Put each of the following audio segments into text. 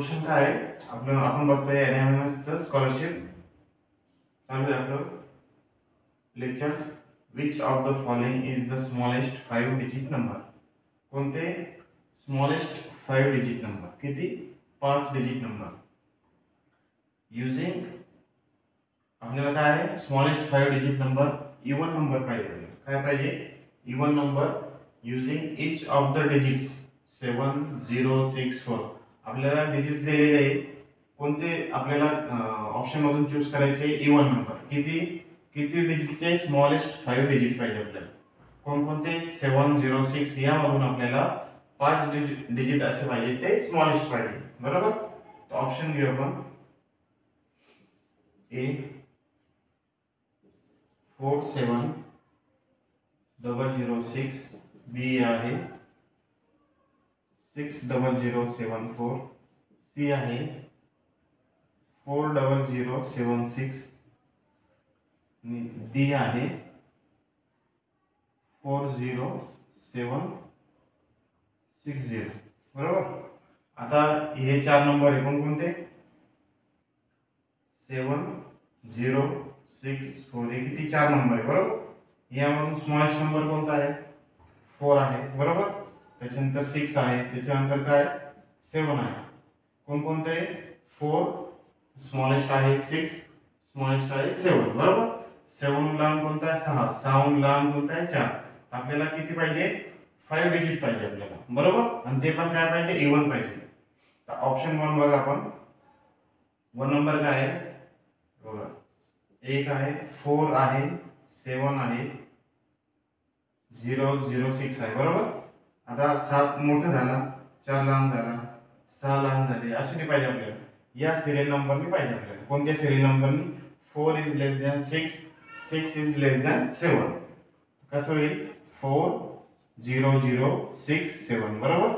Question काय आहे आपण बघतोय एनएमएमएस चं स्कॉलरशिप चालू आहे आपलं lectures. Which of the following is the smallest 5 digit number. कोणते स्मॉलेस्ट 5 डिजिट नंबर, किती 5 डिजिट नंबर युजिंग आपल्याला काय आहे smallest 5 digit number even number पाहिजे. काय पाहिजे even number using each of the digits 7 0 6 4. आपल्याला डिजिट दिलेले आहे कोणते आपल्याला ऑप्शन मधून चूज करायचे इवन नंबर. किती किती डिजिटचे स्मॉलेस्ट 5 डिजिट पाहिजे आपल्याला. कोणकोणते 7 0 6 यामधून आपल्याला 5 डिजिट असे पाहिजे ते स्मॉलेस्ट पाहिजे. बरोबर. तो ऑप्शन घेऊ आपण. ए 4 7 0 0 6. बी आहे 6 0 0 7 4. सी आहे 4 0 0 7 6. डी आहे 4 0 7 6 0. बरोबर. आता हे 4 नंबर आहे कोणकोणते 7 0 6 4. हे किती 4 नंबर आहे. बरोबर. यामधून स्मॉलेस्ट नंबर कोणता आहे 4 आहे. बरोबर. त्याच्यानंतर 6 आहे, त्याच्यानंतर काय 7 आहे. कोणकोणते 4 स्मॉलेस्ट आहे 6 स्मॉलेस्ट आहे 7. बरोबर. 7 लहान कोणता आहे 6 6 लहान कोणता आहे 4. आपल्याला किती पाहिजे 5 डिजिट पाहिजे आपल्याला. बरोबर. आणि ते पण काय पाहिजे इवन पाहिजे. तर ऑप्शन 1 बघा आपण 1 नंबर काय आहे बघा 1 आहे 4 आहे 7 आहे 0 0 6 आहे. बरोबर. आता 7 मोठा झाला 4 लहान झाला 6 लहान झाले असे नाही पाहिजे आपल्याला. या सिरियल नंबरनी पाहिजे आपल्याला. कोणत्या सिरियल नंबरनी 4 is less than 6 6 is less than 7. कसं होईल 4 0 0 6 7. बरोबर.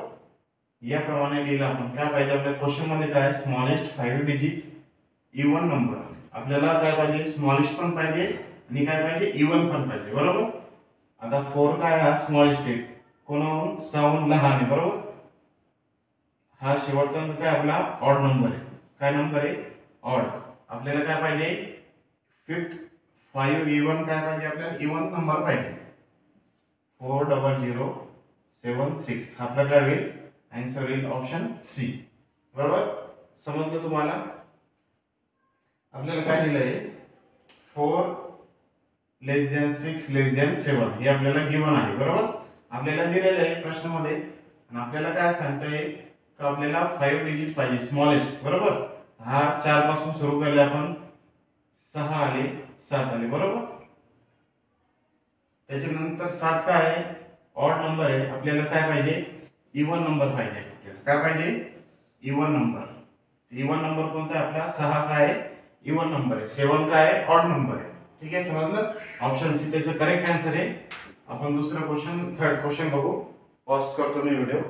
याप्रमाणे लिहिलं आपण. काय पाहिजे आपल्या क्वेश्चन मध्ये काय स्मॉलेस्ट 5 डिजिट इवन नंबर. आपल्याला काय पाहिजे स्मॉलेस्ट पण पाहिजे आणि काय पाहिजे इवन पण पाहिजे. बरोबर. आता 4 काय हा स्मॉलेस्ट आहे कोणाहून 6 लहान आहे. बरोबर. हा शेवटचा काय आपला ऑड नंबर आहे. काय नंबर आहे ऑड. आपल्याला काय पाहिजे फिफ्थ 5 इवन काय पाहिजे आपल्याला इवन नंबर पाहिजे. 4 0 0 7 6. आपला काय होईल आन्सर होईल ऑप्शन सी. बरोबर. समजलं तुम्हाला. आपल्याला काय दिलंय 4 लेस दॅन 6 लेस दॅन 7 हे आपल्याला गिवन आहे. बरोबर. आपल्याला दिलेलं आहे प्रश्नामध्ये आणि आपल्याला काय सांगतोय की आपल्याला 5 डिजिट पाहिजे स्मॉलेस्ट. बरोबर. हा 4 पासून सुरू केले आपण 6 आले 7 आले. बरोबर. त्याच्यानंतर 7 काय आहे ऑड नंबर आहे. आपल्याला काय पाहिजे इवन नंबर पाहिजे. आपल्याला काय पाहिजे इवन नंबर. इवन नंबर कोणता आहे आपला 6 काय आहे इवन नंबर आहे. 7 काय आहे ऑड नंबर आहे. ठीक आहे. समजलं. ऑप्शन सी त्याचं करेक्ट आन्सर आहे. आपण दुसरा क्वेश्चन थर्ड क्वेश्चन बघू. पॉज करतो मी व्हिडिओ.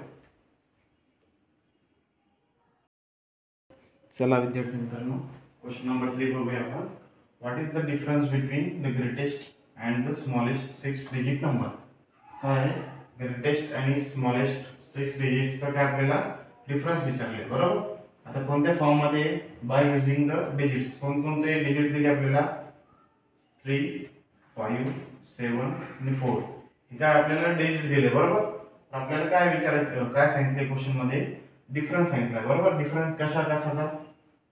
चला विद्यार्थी मित्रांनो क्वेश्चन नंबर 3 बघूया आपण. What is the difference between the greatest and the smallest 6 digit number. काय ग्रेटेस्ट आणि स्मॉलेस्ट 6 डिजिटचा काय आपल्याला डिफरन्स विचारले. बरोबर. आता कोणत्या फॉर्म मध्ये बाय युजिंग द डिजिट्स. कोणकोणते डिजिट दिले आपल्याला 3 5 7 आणि 4. हे काय आपल्याला डिजिट दिले. बरोबर. आपल्याला काय विचारायचं काय सांगितले क्वेश्चन मध्ये डिफरन्स सांगितला. बरोबर. डिफरन्स कशा कशाचा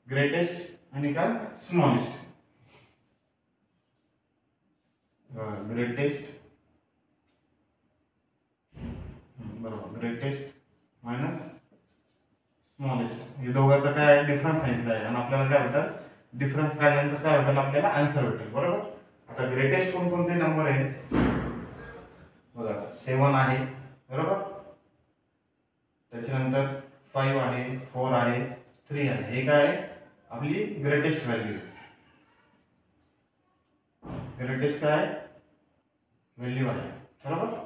ग्रेटेस्ट आणि काय स्मॉलेस्ट. ग्रेटेस्ट बरोबर ग्रेटेस्ट मायनस स्मॉलेस्ट हे दोघांचा काय डिफरन्स सांगितला आहे आणि आपल्याला काय भेटल डिफरन्स काढल्यानंतर काय भेटेल आपल्याला आन्सर भेटेल. बरोबर. आता ग्रेटेस्ट कोणकोणते नंबर आहे बघा 7 आहे. बरोबर. त्याच्यानंतर 5 आहे 4 आहे 3 आहे. हे काय आपली ग्रेटेस्ट व्हॅल्यू. ग्रेटेस्ट काय व्हॅल्यू आहे. बरोबर.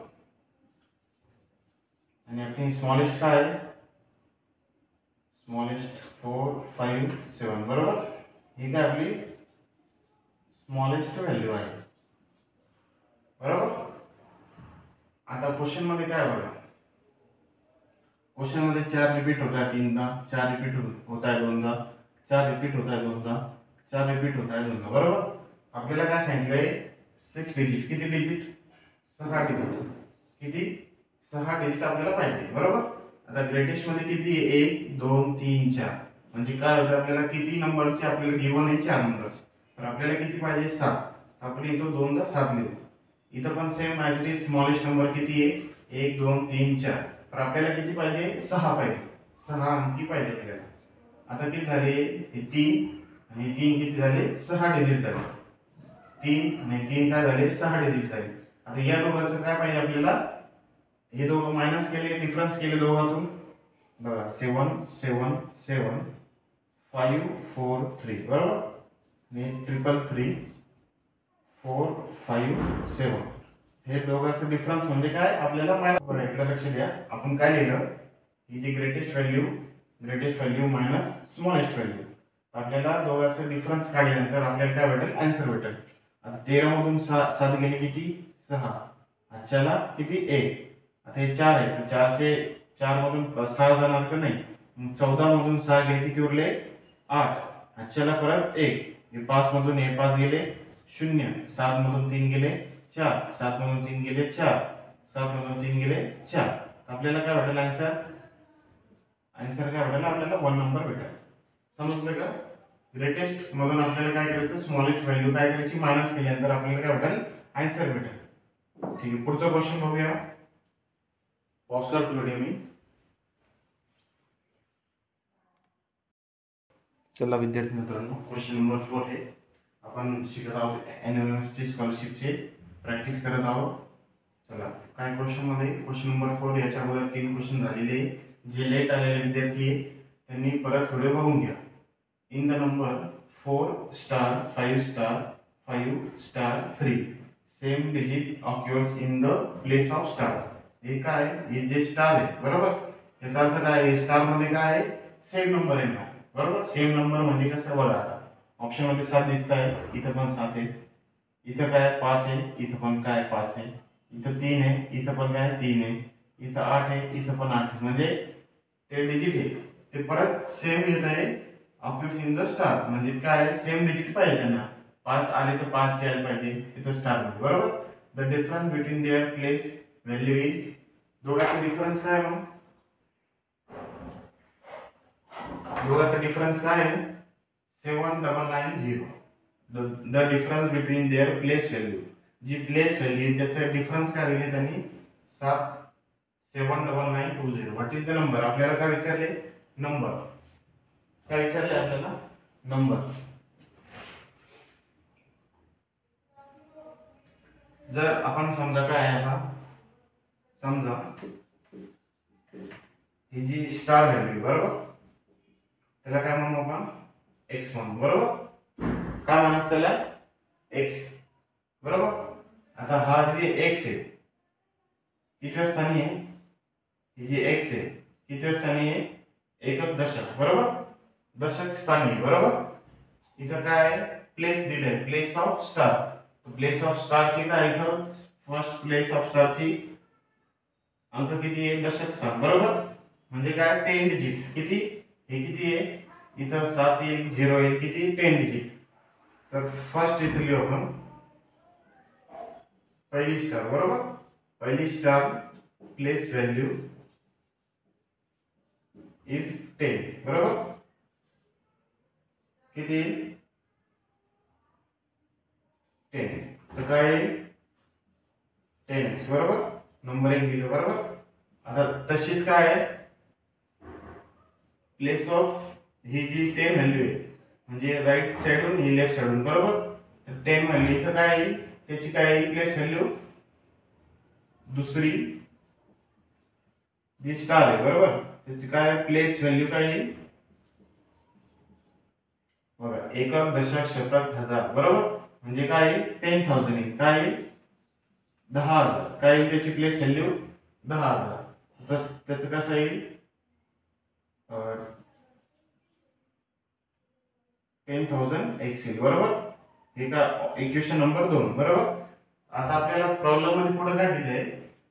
आणि आपली स्मॉलेस्ट काय आहे स्मॉलेस्ट 4 5 7. बरोबर. ही काय आपली स्मॉलेस्ट व्हॅल्यू आहे. बरोबर. आता क्वेश्चन मध्ये काय बघा क्वेश्चन मध्ये 4 रिपीट होत आहे 3दा, 4 रिपीट होत आहे 2दा, 4 रिपीट होत आहे 2दा, 4 रिपीट होत आहे 2दा, बरोबर. आपल्याला काय सांगितलंय 6 डिजिट, किती डिजिट 6 डिजिट, किती 6 डिजिट आपल्याला पाहिजे, बरोबर. आता ग्रेटेस्ट मध्ये किती आहे 1 2 3 4, म्हणजे काय होतं आपल्याला किती नंबरचे आपल्याला गिवन आहे 4 नंबर्स, तर आपल्याला किती पाहिजे 7, आपण इथं 2दा 7 लिहू. इथं पण same as it is smallest number किती आहे 1 2 3 4, तर आपल्याला किती पाहिजे 6 पाहिजे, 6 अंकी पाहिजे आपल्याला. आता किती झाले हे 3 आणि 3 किती झाले 6 डिजिट झाले, 3 आणि 3 काय झाले 6 डिजिट झाले. आता या दोघांचं काय पाहिजे आपल्याला, हे दोघं मायनस केले डिफरन्स केले दोघांतून बघा 7 7 7 5 4 3, बरोबर. आणि 3 3 4 5 7, हे दोघांचं डिफरन्स म्हणजे काय आपल्याला मायनस. बघा इकडे लक्ष द्या, आपण काय लिहिलं ही जी greatest value minus smallest value, आपल्याला दोघांचं डिफरन्स काढल्यानंतर आपल्याला काय भेटेल आन्सर भेटेल. आता 13 मधून 7 गेले किती 6, आजच्याला किती 1, आता हे 4 आहे तर 4 मधून 6 जाणार का नाही, 14 मधून 6 गेले किती उरले 8, आजच्याला परत 1, हे 5 मधून हे 5 गेले 0, 7 मधून 3 गेले 4, 7 मधून 3 गेले 4, 7 मधून 3 गेले 4, आपल्याला काय भेटेल आन्सर काय भेटेल आपल्याला 1 नंबर भेटेल. समजलं का. ग्रेटेस्ट मधून आपल्याला काय करायचं स्मॉलेस्ट व्हॅल्यू काय करायची मायनस केल्यानंतर आपल्याला काय भेटेल आन्सर भेटेल. ठीक आहे, पुढचा क्वेश्चन बघूया. पॉज करतो व्हिडिओ मी. चला विद्यार्थी मित्रांनो, क्वेश्चन नंबर 4 आहे. आपण शिकत आहोत NMS ची स्कॉलरशिपचे प्रॅक्टिस करत आहोत. चला काय क्वेश्चन मध्ये क्वेश्चन नंबर 4 याच्या अगोदर 3 क्वेश्चन झालेले, जे लेट आलेले विद्यार्थी आहे त्यांनी परत व्हिडिओ बघून घ्या. In the number 4 star 5 star 5 star 3 same digit occurs in the place of star. हे काय हे जे स्टार आहे बरोबर, याचा अर्थ काय आहे स्टार मध्ये काय आहे सेम नंबर येणार, बरोबर. सेम नंबर म्हणजे कसं बघा, आता ऑप्शन मध्ये 7 दिसत आहे, इथं पण 7 आहे, इथं काय 5 आहे, इथं पण काय 5 आहे, इथं 3 आहे, इथं पण काय 3 आहे, इथं 8 आहे, इथं पण 8 आहे, म्हणजे ते डिजिट आहे ते परत सेम येत आहे ऑक्युअर्स इन द स्टार, म्हणजे काय सेम डिजिट पाहिजे त्यांना, 5 आले तर 5 यायला पाहिजे तिथं स्टार मध्ये, बरोबर. The difference between their place value is, दोघांचा डिफरन्स काय मग, दोघांचा डिफरन्स काय आहे 7990. The difference between their place value, जी प्लेस व्हॅल्यू त्याचा डिफरन्स काय दिले त्यांनी 7990. व्हॉट इज द नंबर, आपल्याला काय विचारले नंबर, काय विचारले आपल्याला नंबर. जर आपण समजा काय आहे आता, समजा ही जी स्टार व्हॅल्यू बरोबर, त्याला काय म्हणू आपण x म्हणू, बरोबर. काय म्हणायचं त्याला x, बरोबर. आता हा जे x आहे किती स्थानी आहे, ही जी x आहे किती स्थानी आहे एकक दशक, बरोबर. दशक स्थानी, बरोबर. इथं काय प्लेस दिलंय place of star, place of star ची काय इथं फर्स्ट प्लेस ऑफ स्टार ची अंक किती आहे दशक स्थान, बरोबर. म्हणजे काय 10 डिजिट, किती हे किती आहे इथं 7 येईल 0 येईल किती 10 डिजिट. तर फर्स्ट इथे लिहू आपण पहिली स्टार, बरोबर. पहिली स्टार प्लेस व्हॅल्यू इज 10, बरोबर. किती 10, तर काय 10x, बरोबर. नंबर 1 दिलं, बरोबर. आता तशीच काय आहे प्लेस ऑफ ही जी 10 व्हॅल्यू आहे म्हणजे राईट साइडून ही लेफ्ट साइडून, बरोबर. तर 10 व्हॅल्यू इथं काय आहे त्याची काय आहे प्लेस व्हॅल्यू दुसरी जी स्टार आहे, बरोबर. त्याची काय प्लेस व्हॅल्यू काय आहे बघा एकक दशक शतक हजार, बरोबर. म्हणजे काय 10,000 आहे, काय 10,000, काय त्याची प्लेस व्हॅल्यू 10,000. त्याचं कसं येईल 10,000x येईल, बरोबर. हे का इक्वेशन नंबर 2, बरोबर. आता आपल्याला प्रॉब्लेम मध्ये पुढे काय दिलंय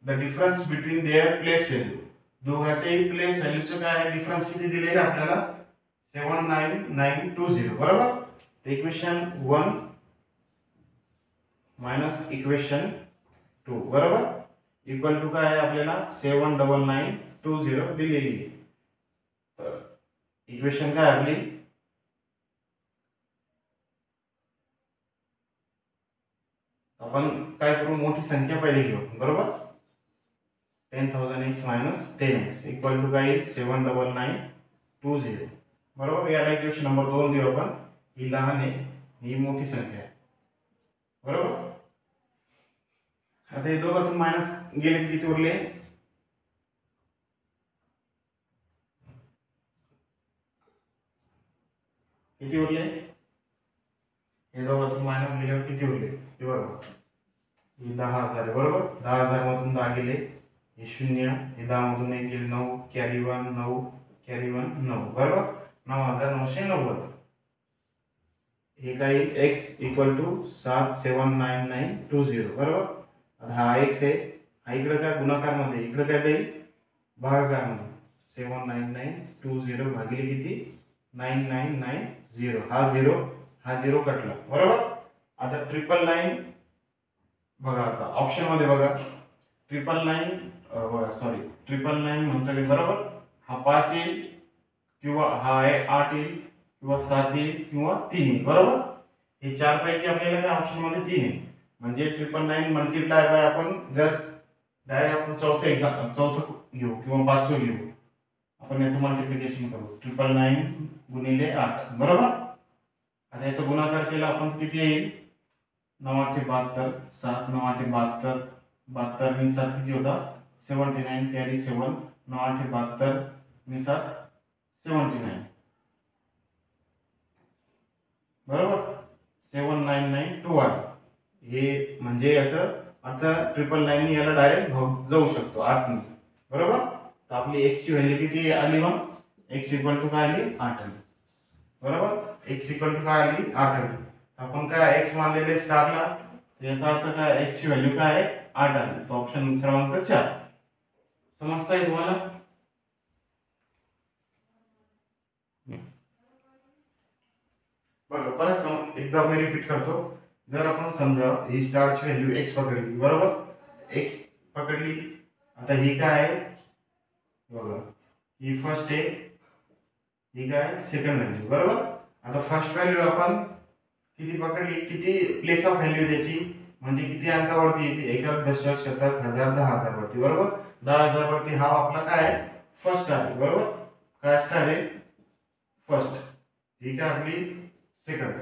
the difference between their place value, दोघांच्याही प्लेस व्हॅल्यूचं काय डिफरन्स किती दिलेलं आहे आपल्याला 79920 बरोबर. इक्वेशन 1 मायनस इक्वेशन 2 बरोबर इक्वल टू काय आहे आपल्याला 79920 दिलेली आहे. तर इक्वेशन काय आपली आपण काय करू मोठी संख्या पहिले घेऊ बरोबर 10,000x minus 10x equal to काय 79920 बरोबर. याला इक्वेशन नंबर 2 देऊ आपण. ही लहान आहे ही मोठी संख्या आहे बरोबर. आता हे दोघातून मायनस गेले किती उरले हे दोघातून मायनस गेल्यावर किती उरले हे बघा. हे 10,000 आहे बरोबर. 10,000 मधून 10 गेले हे 0 हे 10 मधून 1 गेले 9 कॅरी 1 9 कॅरी 1 9 बरोबर 9,990. हे काय x इक्वल टू 7799920 बरोबर. आता हा x आहे हा इकडे काय गुणाकार मध्ये इकडे काय जाईल भागाकार मध्ये 79920 भागिले किती 9990 हा झिरो कटला बरोबर. आता 999 बघा आता ऑप्शन मध्ये बघा 999 म्हणतो मी बरोबर. हा 5 येईल किंवा हा आहे 8 येईल किंवा 7 येईल किंवा 3 येईल बरोबर. हे चार पैकी आपल्याला काय ऑप्शन मध्ये 3 आहे म्हणजे 999 मल्टिप्लाय बाय आपण जर डायरेक्ट आपण चौथं घेऊ किंवा पाचवं घेऊ आपण याचं मल्टिप्लिकेशन करू 999 गुणिले 8 बरोबर. आता याचा गुणाकार केला आपण किती येईल 9,872 7,9,872 72 नी 7 किती होता 79 कॅरी 7 9,872 नी 7 79 बरोबर 7992 हे म्हणजे याचं अर्थ 999 नी याला डायरेक्ट भाग जाऊ शकतो 8 नी बरोबर. तर आपली x ची व्हॅल्यू किती आली मग x इक्वल टू काय आली 8 आली बरोबर. x इक्वल टू काय आली 8 आली. आपण काय x मानलेले स्टारला याचा अर्थ काय x ची व्हॅल्यू काय आहे 8 आली. तो ऑप्शन क्रमांक 4 समजताय तुम्हाला. बघा परत एकदा मी रिपीट करतो. जर आपण समजा ही स्टारची व्हॅल्यू x पकडली बरोबर x पकडली. आता ही काय आहे बघा ही फर्स्ट आहे ही काय सेकंड व्हॅल्यू बरोबर. आता फर्स्ट व्हॅल्यू आपण किती पकडली किती प्लेस ऑफ व्हॅल्यू त्याची म्हणजे किती अंकावरती येते एकक दशक शतक हजार 10,000 वरती बरोबर. 10,000 वरती हा आपला काय आहे फर्स्ट आहे बरोबर. काय स्टार आहे फर्स्ट ठीक आहे आपली सेकंड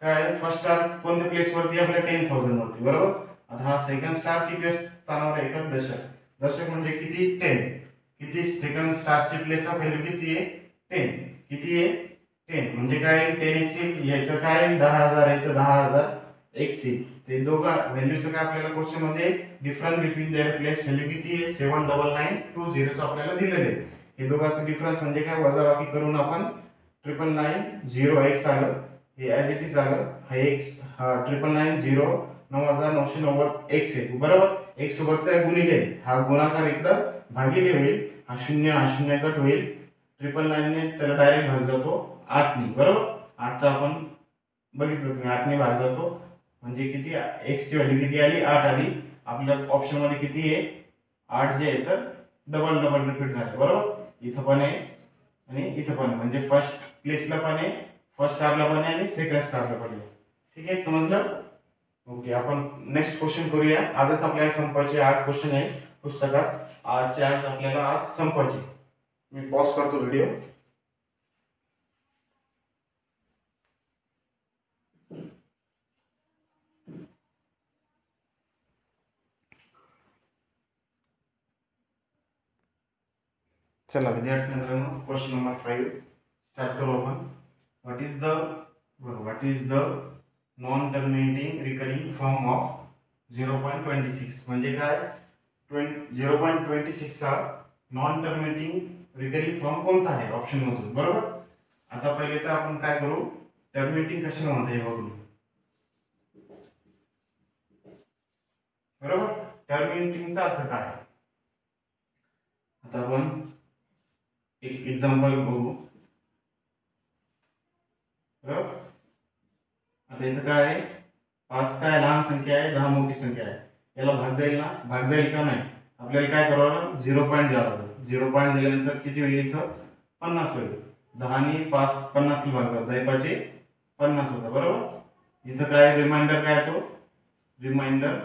काय फर्स्ट स्टार कोणत्या प्लेस वरती आपल्या 10,000 वरती बरोबर. आता हा सेकंड स्टार किती स्थानावर आहे एकक दशक म्हणजे किती 10 किती सेकंड स्टारची प्लेस ऑफ व्हॅल्यू किती आहे 10 किती आहे 10 म्हणजे काय 10x याचं काय 10,000 आहे तर 10,000 x ते दोघा व्हॅल्यूचं काय आपल्याला क्वेश्चन मध्ये difference between their place value किती आहे 79920 चं आपल्याला दिलेलं आहे. हे दोघांचं डिफरन्स म्हणजे काय वजाबाकी करून आपण 999 आलं हे ॲज इट इज आलं हा x हा 999 9,990 x आहे बरोबर. x सोबत काय गुणिले हा गुणाकार इकडं भागिले होईल हा शून्य कट होईल 999 ने त्याला डायरेक्ट भाग जातो 8 नी बरोबर. 8 चा आपण बघितलं तुम्ही 8 ने भाग जातो म्हणजे किती x ची व्हॅल्यू किती आली 8 आली. आपल्या ऑप्शन मध्ये किती आहे 8 जे आहे तर डबल रिपीट झाले बरोबर. इथं पण आहे आणि इथं पण म्हणजे फर्स्ट प्लेसला पण आहे फर्स्ट स्टारला पण आहे आणि सेकंड स्टारला पण आहे. ठीक आहे समजलं. ओके आपण नेक्स्ट क्वेश्चन करूया. आजच आपल्याला संपायचे 8 क्वेश्चन आहे पुस्तकात 8 चे 8 आपल्याला आज संपायचे. मी पॉज करतो व्हिडिओ. चला विद्यार्थी मित्रांनो क्वेश्चन नंबर 5 स्टार्ट करू आपण. What is the non terminating recurring form of 0.26 म्हणजे काय 0.26 चा नॉन टर्मिनेटिंग रिकरिंग फॉर्म कोणता आहे ऑप्शन मधून बरोबर. आता पहिले तर आपण काय करू टर्मिनेटिंग कशाला म्हणता हे बघू बरोबर. टर्मिनेटिंगचा अर्थ काय आता आपण एक एक्झाम्पल बघू. बरोबर, आता इथं काय आहे, 5 काय लहान संख्या आहे, 10 मोठी संख्या आहे. याला भाग जाईल ना, भाग जाईल का नाही, आपल्याला काय करावं लागेल, 0 पॉईंट द्यावं लागेल. 0 पॉईंट दिल्यानंतर किती होईल, इथं 50 होईल. 10 ने 5 50 भाग करता 10 50 होतं. बरोबर, इथं काय रिमाइंडर काय तो रिमाइंडर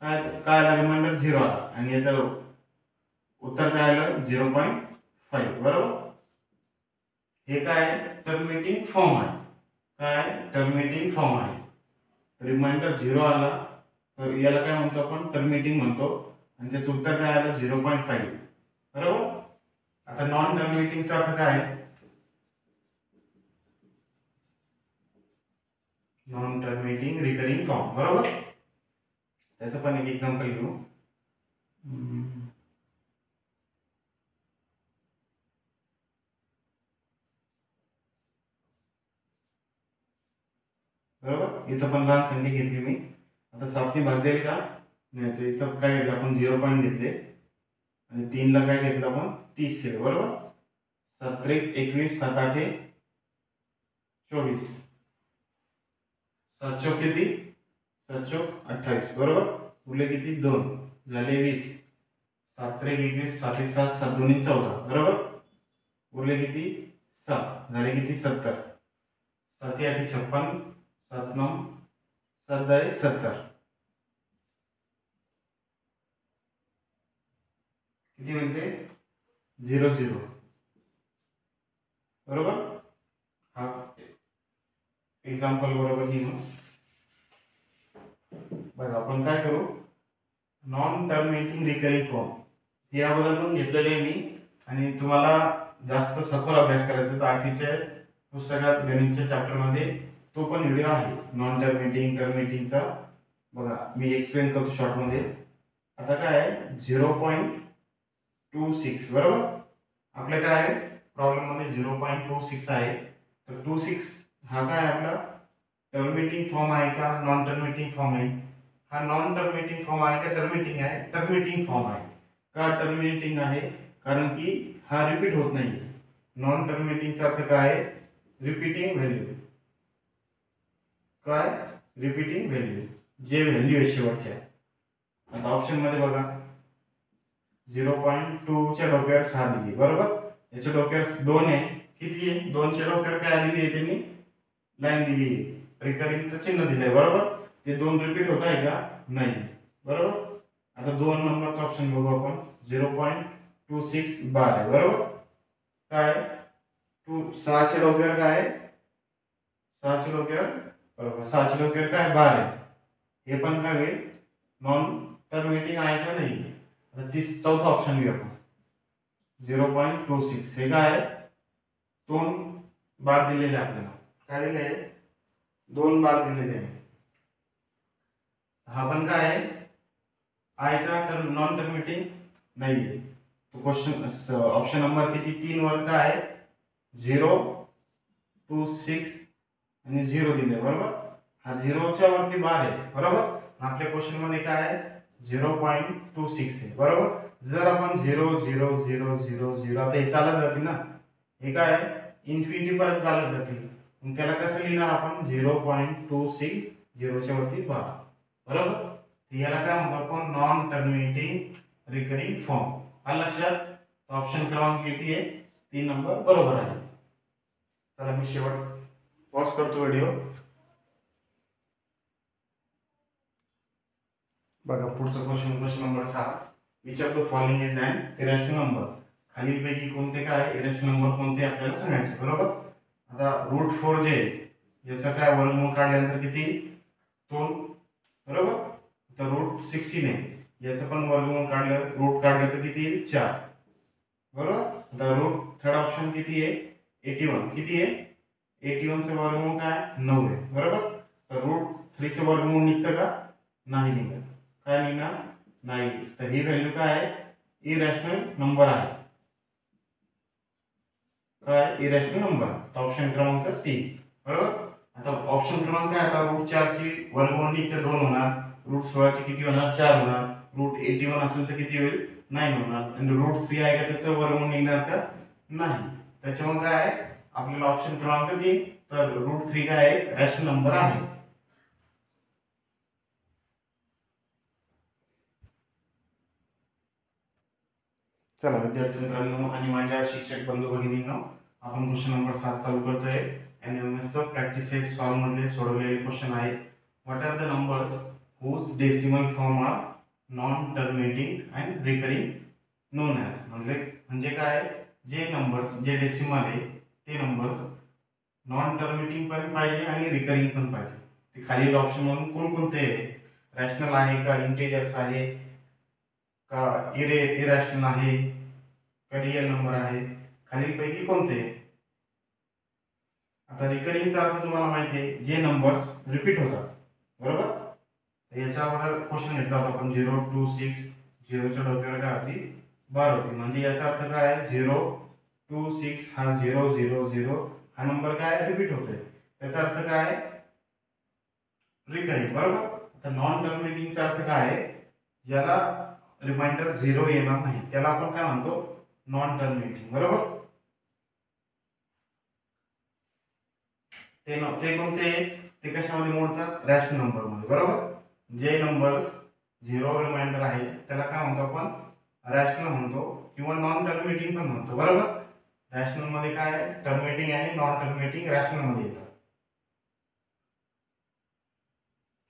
काय काय आला, रिमाइंडर 0 आला आणि याचं उत्तर काय आलं 0.5. बरोबर, हे काय टर्मिनेटिंग फॉर्म आहे. काय टर्मिनेटिंग फॉर्म आहे. रिमाइंडर 0 आला तर याला काय म्हणतो आपण, टर्मिनेटिंग म्हणतो आणि त्याचं उत्तर काय आलं 0.5. बरोबर, आता नॉन टर्मिनेटिंगचा अर्थ काय आहे, नॉन टर्मिनेटिंग रिकरिंग फॉर्म. बरोबर, त्याचं पण एक एक्झाम्पल घेऊ. बरोबर, इथं पण लहान संख्या घेतली मी. आता 7 ने भाग जाईल का नाही, तर इथं काय घेतलं आपण 0 पॉईंट घेतले आणि 3 ला काय घेतलं आपण 30 केलं. बरोबर, 7 त्रिक 21, 7 आठे 24, 7 चौक किती, 7 चौक 28. बरोबर, उरले किती 2 झाले 20, 7 त्रिक 21, 7 एक 7, 7 दोन्ही 14. बरोबर, उरले किती 7 झाले किती 70, 7 आठे 56, 7 9 7 10 70, किती होते 0 0. बरोबर, हा एक्झाम्पल बरोबर घेऊ. बघा आपण काय करू, नॉन टर्मिनेटिंग रिकरिंग फॉर्म हे अगोदर घेतलेले आहे मी, आणि तुम्हाला जास्त सखोल अभ्यास करायचा तर 8वीच्या पुस्तकात गणितच्या चॅप्टरमध्ये तो पण व्हिडिओ आहे नॉन टर्मिनेटिंग टर्मिनेटिंगचा. बघा मी एक्सप्लेन करतो शॉर्टमध्ये. आता काय आहे 0.26. बरोबर, आपल्या काय आहे प्रॉब्लेममध्ये 0.26 आहे. तर 26 हा काय आपला टर्मिनेटिंग फॉर्म आहे का नॉन टर्मिनेटिंग फॉर्म आहे. हा नॉन टर्मिनेटिंग फॉर्म आहे का टर्मिनेटिंग आहे, टर्मिनेटिंग फॉर्म आहे. का टर्मिनेटिंग आहे, कारण की हा रिपीट होत नाही. नॉन टर्मिनेटिंगचा अर्थ काय आहे, रिपीटिंग व्हॅल्यू. काय रिपीटिंग व्हॅल्यू, जे व्हॅल्यू आहे शेवटच्या. आता ऑप्शन मध्ये बघा 0.2 च्या डोक्यावर 6 दिली. बरोबर, याच्या डोक्यावर 2 आहे, किती आहे 2 च्या डोक्यावर काय आलेली आहे, त्यांनी लाईन दिली आहे, रिकरिंगचं चिन्ह दिलंय. बरोबर, ते 2 रिपीट होत आहे का नाही. बरोबर, आता 2 नंबरचा ऑप्शन बघू आपण 0.26 बार आहे. बरोबर, काय 6 च्या डोक्यावर काय आहे, 6 च्या डोक्यावर बरोबर 6 च्या डोक्यावर काय बार आहे. हे पण काय होईल नॉन टर्मिनेटिंग आहे का नाही. आता चौथा ऑप्शन घेऊ आपण 0.26. हे काय आहे 2 बार दिलेले आपल्याला, काय दिले 2 बार दिलेले आहे. हा पण काय आहे का नॉन टर्मिनेटिंग नाही आहे. तो क्वेश्चन ऑप्शन नंबर किती 3 वर काय आहे 0.26 आणि 0 दिले. बरोबर, हा 0 च्या वरती बार आहे. बरोबर, आपल्या क्वेश्चन मध्ये काय आहे 0.26 आहे. बरोबर, जर आपण 0 0 0 0 0 आता हे चालत जातील ना, हे काय इन्फिनिटी पर्यंत चालत जातील, मग त्याला कसं लिहिणार आपण 0.26 0 च्या वरती बार. बरोबर, याला काय म्हणतो आपण नॉन टर्मिनेटिंग रिकरिंग फॉर्म. आलं लक्षात. ऑप्शन क्रमांक किती आहे 3 नंबर बरोबर आहे. चला मी शेवट पॉज करतो व्हिडिओ. बघा पुढचा question number 6. Which of the following is an irrational number. खालीलपैकी कोणते काय इरेशनल नंबर कोणते आपल्याला सांगायचे. बरोबर, आता √4 जे याचा काय वर्गमूळ काढल्यानंतर किती 2. बरोबर, तर √16 आहे याचं पण वर्गमूळ काढलं रूट काढलं तर किती येईल 4. बरोबर, आता थर्ड ऑप्शन किती आहे 81. किती आहे 81 चं वर्गमूळ काय 9 आहे. बरोबर, तर √3 चं वर्गमूळ निघतं का नाही निघत. काय निघणार नाही. तर ही व्हॅल्यू काय आहे इरॅशनल नंबर आहे. काय इरॅशनल नंबर. तर ऑप्शन क्रमांक 3. बरोबर, आता ऑप्शन क्रमांक काय आता √4 ची वर्गमूळ निघते 2 होणार, √16 ची किती होणार 4 होणार, √81 असेल तर किती होईल नाही होणार, आणि √3 आहे का त्याचं वर्गमूळ निघणार का? नाही. त्याच्यामुळे काय आहे आपल्याला ऑप्शन क्रमांक 3, तर √3 काय आहे रॅशनल नंबर आहे. चला विद्यार्थी मित्रांनो आणि माझ्या शिक्षक बंधू भगिनींनो, आपण क्वेश्चन नंबर 7 चालू करतोय. एनएमएस चं प्रॅक्टिस सेट सॉल्व मधले सोडवलेले क्वेश्चन आहेत. What are the numbers whose decimal form are non terminating and recurring known as, म्हणजे काय, जे नंबर्स जे डेसिमल आहे ते नंबर्स नॉन टर्मिनेटिंग पण पाहिजे आणि रिकरिंग पण पाहिजे. ते खालील ऑप्शन मधून कोणकोणते आहे? रॅशनल आहे का, इंटिजर्स आहे का, इरॅशनल आहे का, रिअल नंबर आहे, खालीलपैकी कोणते? आता रिकरिंगचा अर्थ तुम्हाला माहिती आहे, जे नंबर्स रिपीट होतात, बरोबर. याच्या अगोदर क्वेश्चन घेतला होता आपण 0 2 6, 0च्या डोक्यावर काय होती, बार होती. म्हणजे याचा अर्थ काय आहे, 0 2 6 हा 0 0 0 हा नंबर काय रिपीट होतोय, त्याचा अर्थ काय आहे, रिकरिंग, बरोबर. आता नॉन टर्मिनेटिंगचा अर्थ काय आहे, ज्याला रिमाइंडर 0 येणार नाही त्याला आपण काय म्हणतो, नॉन टर्मिनेटिंग, बरोबर. ते कोणते, ते कशामध्ये मोडतात, रॅशनल नंबर मध्ये, बरोबर. जे नंबर्स 0 रिमाइंडर आहे त्याला काय म्हणतो आपण, रॅशनल म्हणतो किंवा नॉन टर्मिनेटिंग पण म्हणतो, बरोबर. रॅशनल मध्ये काय आहे, टर्मिनेटिंग आणि नॉन टर्मिनेटिंग रॅशनल मध्ये येतात.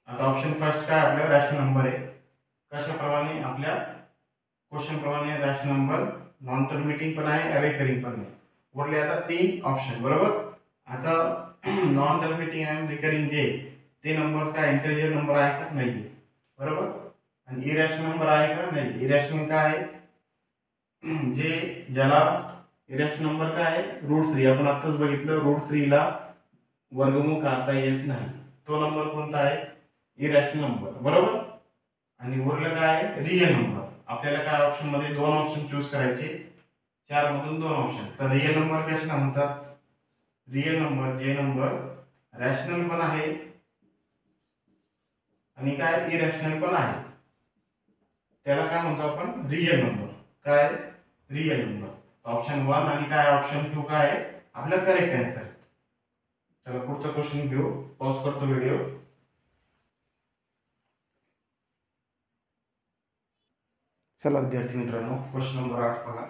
आता ऑप्शन फर्स्ट काय आपल्या रॅशनल नंबर आहे. कशाप्रमाणे, आपल्या क्वेश्चन प्रमाणे रॅशनल नंबर नॉन टर्मिनेटिंग पण आहे, रिकरिंग पण आहे. उरले आता 3 ऑप्शन, बरोबर. आता नॉन टर्मिनेटिंग आणि रिकरिंग जे ते नंबर काय इंटिजर नंबर आहे का, नाही, बरोबर. आणि इरॅशनल नंबर आहे का, नाही. इरॅशनल काय आहे, जे ज्याला इरॅशनल नंबर काय आहे, √3, आपण आताच बघितलं √3 ला वर्गमूळ काढता येत नाही, तो नंबर कोणता आहे, इरॅशनल नंबर, बरोबर. आणि उरलं काय, रिअल नंबर. आपल्याला काय ऑप्शन मध्ये 2 ऑप्शन चूज करायचे, 4 मधून 2 ऑप्शन. तर रिअल नंबर कशाला म्हणतात, रिअल नंबर जे नंबर रॅशनल पण आहे आणि काय इरॅशनल पण आहे त्याला काय म्हणतो आपण, रिअल नंबर. काय, रिअल नंबर. ऑप्शन 1 आणि काय ऑप्शन 2 काय आहे आपला करेक्ट आन्सर. चला पुढचा क्वेश्चन घेऊ, पॉज करतो व्हिडिओ. चला विद्यार्थी मित्रांनो, क्वेश्चन नंबर 8 बघा.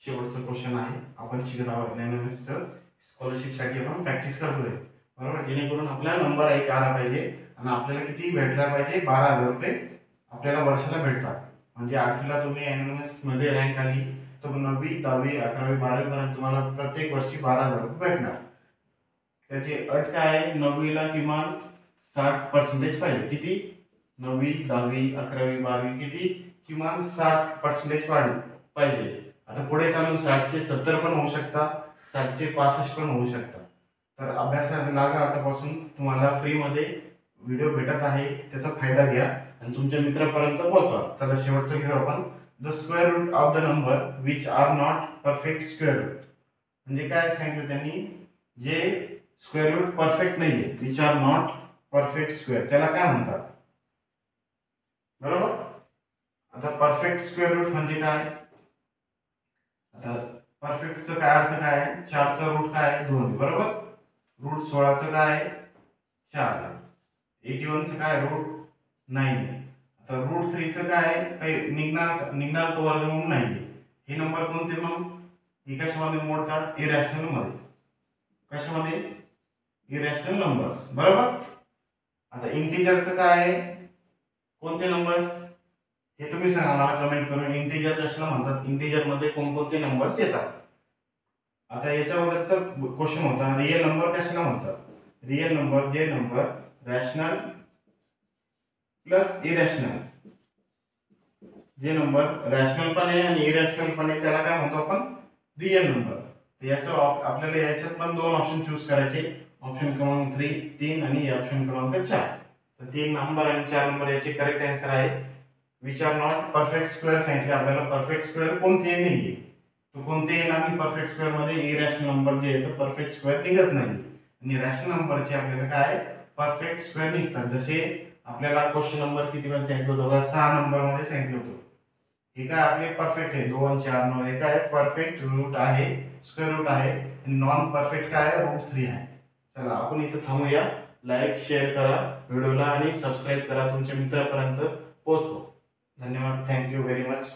शेवटचा क्वेश्चन आहे. आपण शिकत आहोत एनएमएस स्कॉलरशिप साठी आपण प्रॅक्टिस करतोय, बरोबर. जेणेकरून आपला नंबर 1 आला पाहिजे आणि आपल्याला किती भेटला पाहिजे, 12,000 रुपये आपल्याला वर्षाला भेटतात. म्हणजे 8वीला तुम्ही एनएमएस मध्ये रँक आली तर 9वी 10वी 11वी 12वी पर्यंत तुम्हाला प्रत्येक वर्षी 12,000 रुपये भेटणार. त्याची अट काय आहे, 9वीला किमान 60% पाहिजे. किती, 9वी 10वी 11वी 12वी किती, किमान 60% पाहिजे. आता पुढे चालून 60चे 70 पण होऊ शकतात, 60चे 65 पण होऊ शकतात. तर अभ्यासाला लागा, आतापासून तुम्हाला फ्री मध्ये व्हिडिओ भेटत आहे, त्याचा फायदा घ्या आणि तुमच्या मित्रांपर्यंत पोहोचवा. चला शेवटचं घेऊ आपण, the square root of the number which are not perfect square root. म्हणजे काय सांगितलं त्यांनी, जे स्क्वेअर रूट परफेक्ट नाहीये, which are not perfect square, त्याला काय म्हणतात, बरोबर. आता परफेक्ट स्क्वेअर रूट म्हणजे काय, आता परफेक्टचा काय अर्थ काय आहे, 4चा रूट काय आहे 2, बरोबर. रूट 16चं काय आहे 4, 81चं काय रूट 9. आता √3चं काय आहे, काही निघणार तो वर्गमूळ नाही. हे नंबर कोणते मग, हे कशामध्ये मोडतात, इरॅशनल मध्ये. कशामध्ये, इरॅशनल नंबर्स, बरोबर. आता इंटिजरचं काय आहे, कोणते नंबर्स हे तुम्ही सांगा मला कमेंट करून. इंटिजर कशाला म्हणतात, इंटिजर मध्ये कोणकोणते नंबर्स येतात. आता याच्या अगोदरचा क्वेश्चन होता, रिअल नंबर कशाला म्हणतात. रिअल नंबर जे नंबर रॅशनल प्लस इरॅशनल, जे नंबर रॅशनल पण आहे आणि इरॅशनल पण आहे त्याला काय म्हणतो आपण, रिअल नंबर. याचं आपल्याला याच्यात पण 2 ऑप्शन चूज करायचे, ऑप्शन क्रमांक 3 आणि ऑप्शन क्रमांक 4. तर 3 नंबर आणि 4 नंबर याचे करेक्ट आन्सर आहे. Which are not perfect square सांगितले आपल्याला, परफेक्ट स्क्वेअर कोणते नाहीये, तो कोणते येणार, परफेक्ट स्क्वेअर मध्ये इरॅशनल नंबर जे आहे तो परफेक्ट स्क्वेअर निघत नाही आणि रॅशनल नंबरचे आपल्याला काय परफेक्ट स्क्वेअर निघतात. जसे आपल्याला क्वेश्चन नंबर किती मध्ये सांगितलं होतं, 6 नंबर मध्ये सांगितलं होतं. हे काय आपले परफेक्ट आहे 2 4 9 हे काय परफेक्ट रूट आहे, स्क्वेअर रूट आहे. नॉन परफेक्ट काय आहे √3 आहे. चला आपण इथं थांबूया. लाईक शेअर करा व्हिडिओला आणि सबस्क्राईब करा, तुमच्या मित्रापर्यंत पोहोचवा. धन्यवाद. Thank you very much.